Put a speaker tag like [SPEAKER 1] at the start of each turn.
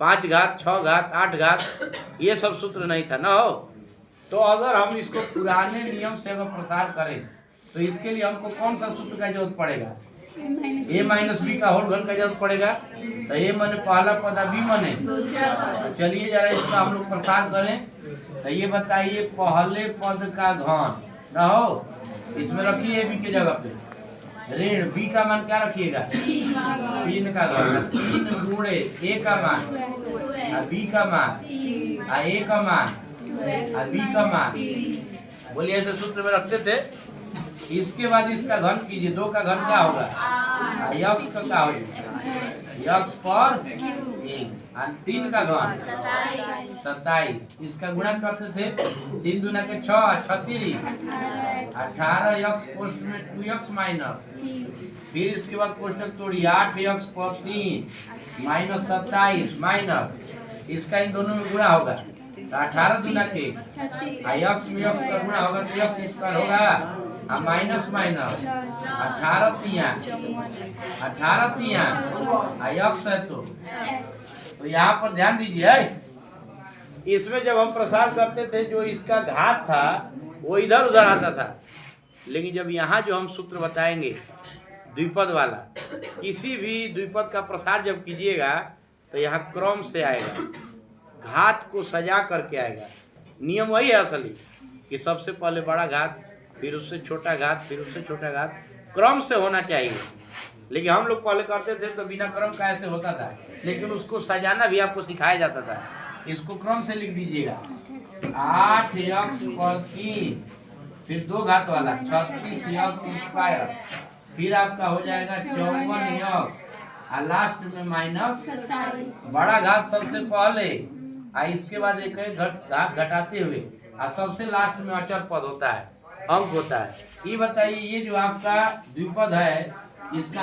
[SPEAKER 1] 5 घात, 6 घात, 8 घात, ये सब सूत्र नहीं था ना हो। तो अगर हम इसको पुराने नियम से अगर प्रसार करें तो इसके लिए हमको कौन सा सूत्र का जरूरत पड़ेगा? a माइनस बी का होल घन का जरूरत पड़ेगा। तो a माने पहला पद, बी माने चलिए जरा इसका हम लोग प्रसार करें। तो ये बताइए पहले पद का घन ना हो, इसमें रखिए बी के जगह पे ऋण बी का मान क्या रखिएगा? 3 का घन, 3 गुणे a का मान, बी का मान, a का मान, बी का मान। बोलिए ऐसे सूत्र में रखते थे। इसके बाद इसका घन कीजिए, 2 का घन क्या होगा? यक्स का क्या होगा? यक्स पर 1, 3 का घन 27। इसका गुणा करते थे 3 दूना के 6, 36, 18 यक्स कोष्ठ में 2 माइनस, फिर इसके बाद कोष्ठक तोड़िए 8 यक्स पर 3 माइनस 27 माइनस, इसका इन दोनों में गुणा होगा 18 दूना के यक्स में यक्स का गुणा होगा तो यक्स स्क्वायर होगा माइनस माइनस 18 तिया यक्स है। तो यहाँ पर ध्यान दीजिए, इसमें जब हम प्रसार करते थे जो इसका घात था वो इधर उधर आता था, लेकिन जब यहाँ जो हम सूत्र बताएंगे द्विपद वाला, किसी भी द्विपद का प्रसार जब कीजिएगा तो यहाँ क्रम से आएगा, घात को सजा करके आएगा। नियम वही है असली कि सबसे पहले बड़ा घात, फिर उससे छोटा घात, फिर उससे छोटा घात, क्रम से होना चाहिए। लेकिन हम लोग पहले करते थे तो बिना क्रम का ऐसे होता था, लेकिन उसको सजाना भी आपको सिखाया जाता था। इसको क्रम से लिख दीजिएगा 8 यक्स पर 3, फिर 2 घात वाला 36 यक्स स्क्वायर, फिर आपका हो जाएगा 54 यक्स, और लास्ट में माइनस बड़ा घात सबसे पहले, इसके बाद एक घात घटाते हुए, और सबसे लास्ट में अचर पद होता है, अंक होता है। ये बताइए ये जो आपका द्विपद है इसका